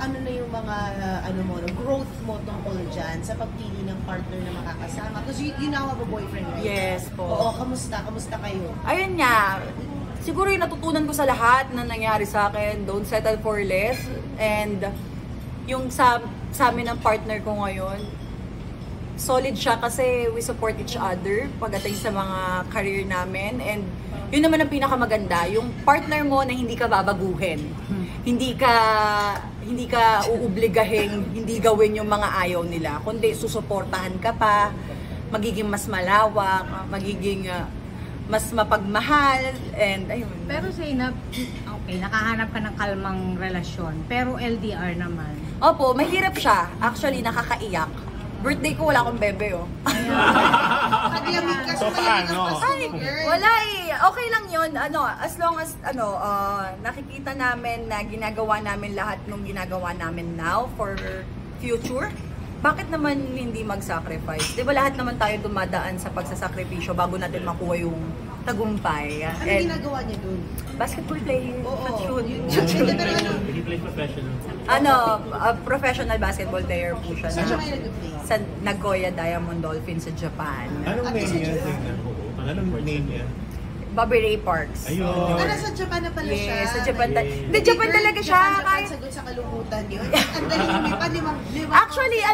ano na yung mga ano mo, growth mo tungkol dyan sa pagpili ng partner na makakasama? Because you now have a boyfriend, right? Yes po. Oo, kamusta? Kamusta kayo? Ayun nga, siguro yung natutunan ko sa lahat na nangyari sa akin, don't settle for less. And yung sa amin ng partner ko ngayon, solid siya kasi we support each other pagdating sa mga career namin. And yun naman ang pinakamaganda, yung partner mo na hindi ka babaguhin. Hindi ka uubligahin, hindi gawin yung mga ayaw nila, kundi susuportahan ka pa, magiging mas malawak, magiging mas mapagmahal, and ayun. Pero Zainab, okay, nakahanap ka ng kalmang relasyon, pero LDR naman. Opo, mahirap siya. Actually, nakakaiyak. Birthday ko, wala akong bebe, oh. Naglamig ka So, paano? Ay, wala eh. Okay lang yun. As long as, nakikita namin na ginagawa namin lahat nung ginagawa namin now for future, bakit naman hindi mag-sacrifice? Di ba lahat naman tayo dumadaan sa pagsasakripisyo bago natin makuha yung tagumpay. Ano ginagawa niya dun? Basketball player. Oo. Shoot. He plays professional. Professional basketball player po siya. Saan siya kayo nag-play? Sa Nagoya Diamond Dolphins sa Japan. Anong name niya? Anong name niya? Bobby Ray Parks. Ayun. Nasa Japan na pala siya. Yes, sa Japan. Hindi, Japan talaga siya. Japan sagot sa kalungkutan yun. Ang dali lumipad, limang. Actually,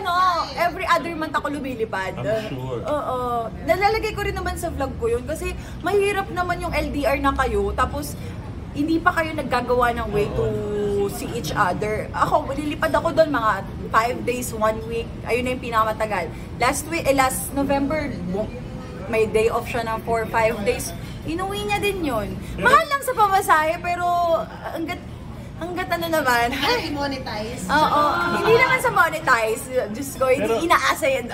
every other month ako lumilipad. I'm sure. Oo. Nalalagay ko rin naman sa vlog ko yun kasi mahirap naman yung LDR na kayo tapos hindi pa kayo naggagawa ng way to see each other. Ako, lilipad ako doon mga 5 days, 1 week. Ayun na yung pinakamatagal. Last November, may day off siya ng 4-5 days. Inuwi niya din yun. Mahal lang sa pamasahe, pero hanggat ano naman. I-monetize? Oo. Hindi naman sa monetize. Diyos ko, hindi inaasa yun.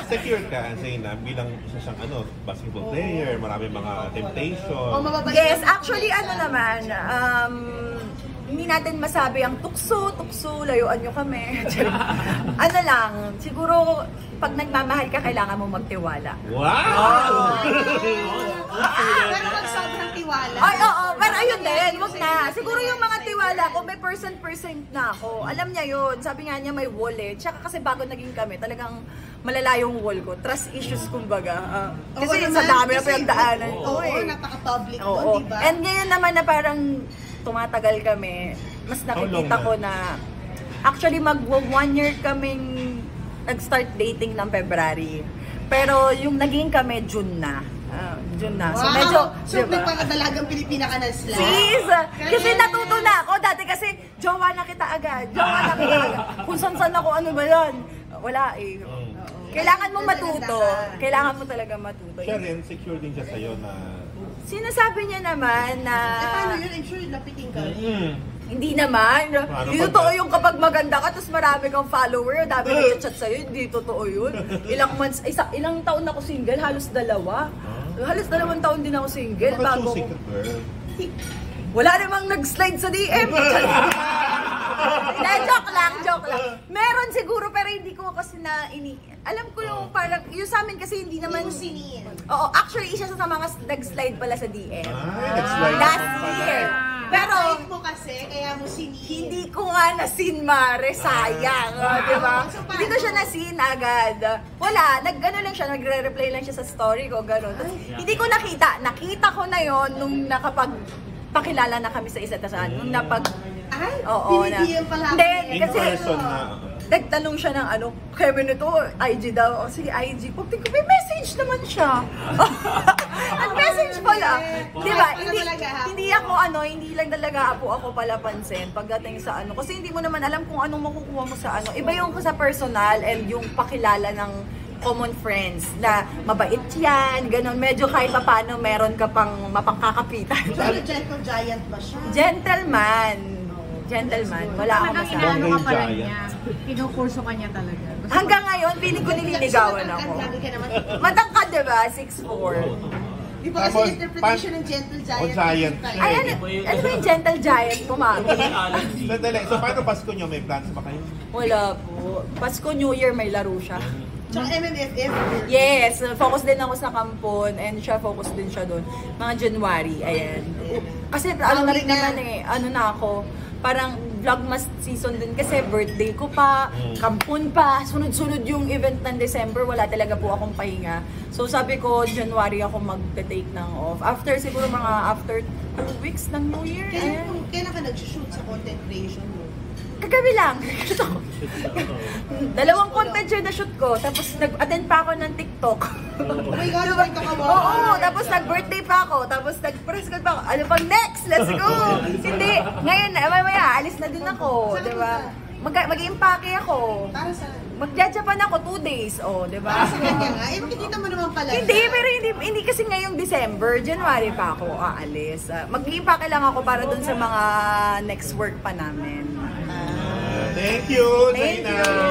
Secure ka, Zainab, bilang isa siyang basketball player, marami mga temptation. Yes, actually naman, hindi natin masabi ang tukso, layuan nyo kami. Ano lang, siguro pag nagmamahal ka, kailangan mo magtiwala. Wow! Pero pag sobrang tiwala. Ay, oo, pero ayun din, wag na. Siguro yung mga tiwala ko, may percent na ako. Alam niya yun, sabi nga niya may wall eh. Tsaka kasi bago naging kami, talagang malala yung wall ko. Trust issues kumbaga. Kasi sa dami na pinagdaanan ko eh. Oo, napaka-public doon, Oo. diba? And ngayon naman na parang tumatagal kami, mas nakikita ko na actually mag-1 year kaming nag-start dating ng February. Pero yung naging kami, June na. June na. So Wow! medyo, So diba? nagpakadalagang Pilipina ka na sila. Sis! Kasi natuto na ako. Dati kasi, jowa na kita agad. Kung saan ako, ano ba yun? Wala eh. Kailangan mo matuto. Kailangan mo talaga matuto. Siya rin, secure din siya sa'yo na... Sinasabi niya naman na... Paano yun? I'm sure lapitin ka. Hindi naman. Hindi totoo yung kapag maganda ka, tapos marami kang follower, dami nag-chat sa'yo, hindi totoo yun. Ilang taon ako single, halos 2. Halos 2 taon din ako single. Baka Bago choosing ka, girl. wala namang nag-slide sa DM. Joke lang. Meron siguro, pero hindi ko kasi alam ko yung parang, yung sa amin kasi hindi naman... Oo, actually, isa sa mga nag-slide pala sa DM. Nag-slide Last pala. year. Pero, mo kasi, kaya mo sinin. hindi ko nga nasin, Mare. Sayang. Di ba? Hindi ko siya nasin agad. Wala. Nag-ano lang siya. Nagre-reply lang siya sa story ko. Gano'n. Hindi ko nakita. Nakita ko na yon nung pakilala na kami sa isa't isa. Nung Ay, oo, binibigyan pala. Hindi, In kasi person na. nagtanong siya ng Kevin ito, IG daw. O sige, IG. Pagting ko, may message naman siya. Ang message pala. Di ba? Hindi lang talaga ako pala pansin pagdating sa kasi hindi mo naman alam kung anong makukuha mo sa Iba yung sa personal and yung pakilala ng common friends na mabait yan, ganun. Medyo kahit pa paano meron ka pang mapangkakapitan. Pero gentle giant ba siya? Gentleman. Wala akong Talagang masabi. inaano ka pa rin Giant. niya. Pinukurso ka niya talaga. Hanggang ngayon, piling ko nililigawan ako. Lagi ka naman. Matangkad, diba? 6'4". Di ba kasi interpretation ng gentle giant? Giant. Ay, ano ba yung gentle giant ko, mami? Sandali. So, paano Pasko nyo? May plans ba kayo? Wala po. Pasko, New Year, may laro siya. Tsaka MMFF. Yes, focus din ako sa Kampon and siya focus din siya doon. Mga January, ayan. Kasi ano na rin naman ano na ako, parang vlogmas season din kasi birthday ko pa, Kampon pa, sunod-sunod yung event ng December, wala talaga po akong pahinga. So sabi ko, January ako mag-take ng off. After siguro after 2 weeks ng New Year. Kailan ka nag-shoot sa content creation mo? Kagabi lang. Dalawang content yun na shoot ko. Tapos nag-attend pa ako ng TikTok. Oh my God, diba? Oo, tapos nag-birthday pa ako. Tapos nag-press call pa ako. Ano pang next? Let's go! Hindi. Ngayon, mamaya, alis na din ako. Diba? Mag-impake ako. Para sa... Magja-Japan ako 2 days. Oh, diba? Para sa kanya nga. Eh, makikita mo naman pala. Hindi, pero hindi kasi ngayong December, January pa ako aalis. Mag-impake lang ako para dun sa mga next work pa namin. Thank you, Thank Zainab. you.